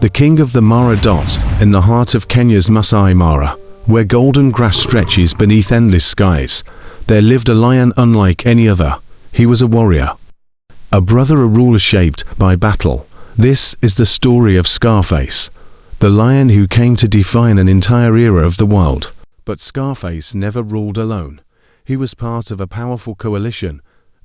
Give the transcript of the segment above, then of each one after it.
The king of the Mara in the heart of Kenya's Maasai Mara, where golden grass stretches beneath endless skies, there lived a lion unlike any other. He was a warrior, a brother, a ruler shaped by battle. This is the story of Scarface, the lion who came to define an entire era of the world. But Scarface never ruled alone. He was part of a powerful coalition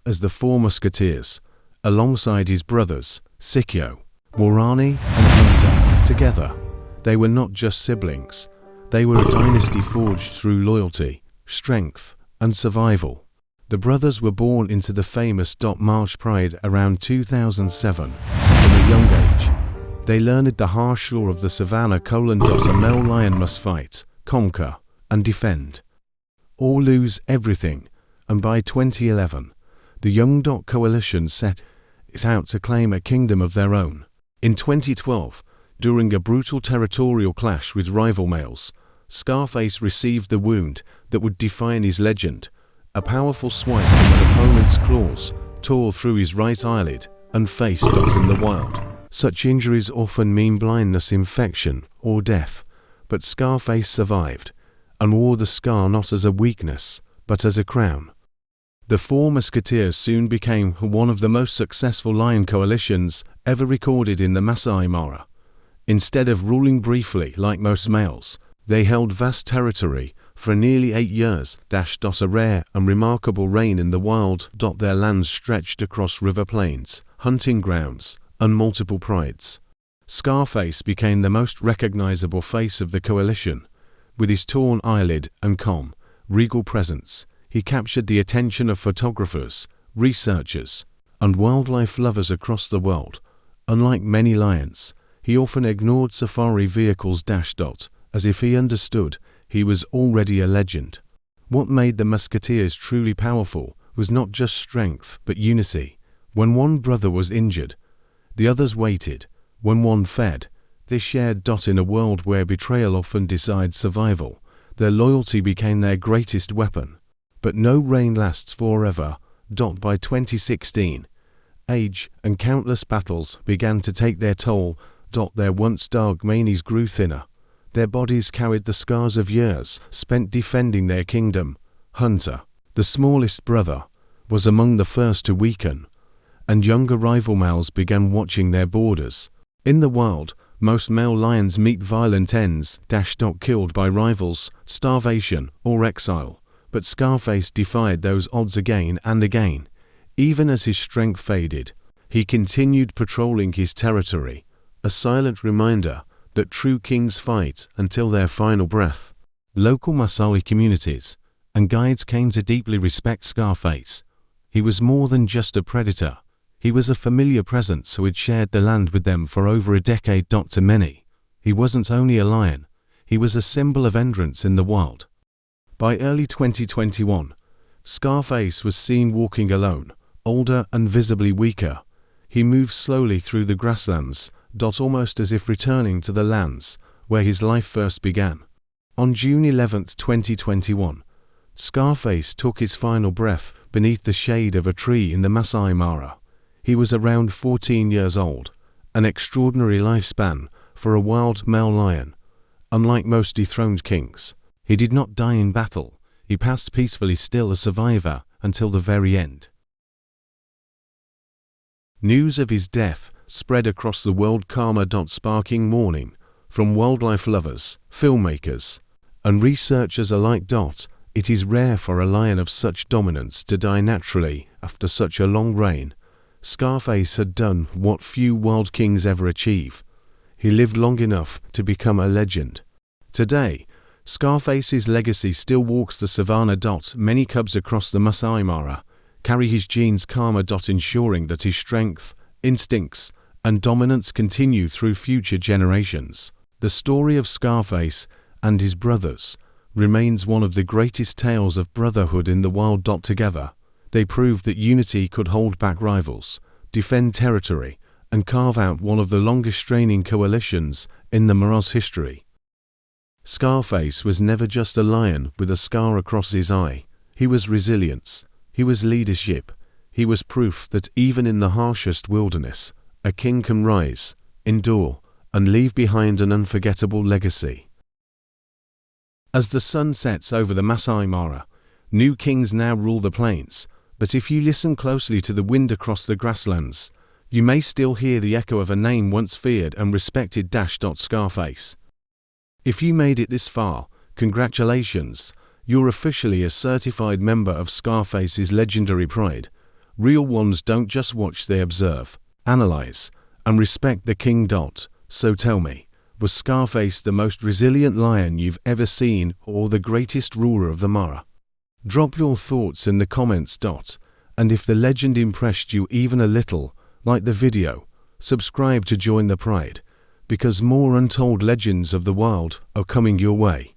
as the four Musketeers, alongside his brothers, Sikio, Morani and Hunter. Together, they were not just siblings. They were a dynasty forged through loyalty, strength, and survival. The brothers were born into the famous Marsh Pride around 2007. From a young age, they learned the harsh law of the Savannah: a male lion must fight, conquer, and defend, or lose everything. And by 2011, the Young Coalition set it out to claim a kingdom of their own. In 2012, during a brutal territorial clash with rival males, Scarface received the wound that would define his legend. A powerful swipe from an opponent's claws tore through his right eyelid and faced us in the wild. Such injuries often mean blindness, infection, or death, but Scarface survived and wore the scar not as a weakness, but as a crown. The four Musketeers soon became one of the most successful lion coalitions ever recorded in the Maasai Mara. Instead of ruling briefly like most males, they held vast territory for nearly 8 years. A rare and remarkable reign in the wild. Their lands stretched across river plains, hunting grounds, and multiple prides. Scarface became the most recognizable face of the coalition. With his torn eyelid and calm, regal presence, he captured the attention of photographers, researchers, and wildlife lovers across the world. Unlike many lions, he often ignored safari vehicles. As if he understood he was already a legend. What made the Musketeers truly powerful was not just strength, but unity. When one brother was injured, the others waited. When one fed, they shared. In a world where betrayal often decides survival, their loyalty became their greatest weapon. But no reign lasts forever. By 2016, age and countless battles began to take their toll. Their once dark manes grew thinner. Their bodies carried the scars of years spent defending their kingdom. Hunter, the smallest brother, was among the first to weaken, and younger rival males began watching their borders. In the wild, most male lions meet violent ends. Killed by rivals, starvation, or exile. But Scarface defied those odds again and again. Even as his strength faded, he continued patrolling his territory, a silent reminder that true kings fight until their final breath. Local Maasai communities and guides came to deeply respect Scarface. He was more than just a predator. He was a familiar presence who had shared the land with them for over a decade. To many, he wasn't only a lion, he was a symbol of endurance in the wild. By early 2021, Scarface was seen walking alone, older and visibly weaker. He moved slowly through the grasslands, almost as if returning to the lands where his life first began. On June 11, 2021, Scarface took his final breath beneath the shade of a tree in the Maasai Mara. He was around 14 years old, an extraordinary lifespan for a wild male lion. Unlike most dethroned kings, he did not die in battle. He passed peacefully, still a survivor until the very end. News of his death spread across the world, sparking mourning from wildlife lovers, filmmakers, and researchers alike. It is rare for a lion of such dominance to die naturally after such a long reign. Scarface had done what few wild kings ever achieve. He lived long enough to become a legend. Today, Scarface's legacy still walks the Savannah. Many cubs across the Maasai Mara carry his genes, ensuring that his strength, instincts, and dominance continue through future generations. The story of Scarface and his brothers remains one of the greatest tales of brotherhood in the wild. Together, they proved that unity could hold back rivals, defend territory, and carve out one of the longest reigning coalitions in the Mara's history. Scarface was never just a lion with a scar across his eye. He was resilience. He was leadership. He was proof that even in the harshest wilderness, a king can rise, endure, and leave behind an unforgettable legacy. As the sun sets over the Maasai Mara, new kings now rule the plains, but if you listen closely to the wind across the grasslands, you may still hear the echo of a name once feared and respected. Scarface. If you made it this far, congratulations, you're officially a certified member of Scarface's legendary pride. Real ones don't just watch, they observe, analyze, and respect the king. So tell me, was Scarface the most resilient lion you've ever seen, or the greatest ruler of the Mara? Drop your thoughts in the comments. And if the legend impressed you even a little, like the video, subscribe to join the pride, because more untold legends of the wild are coming your way.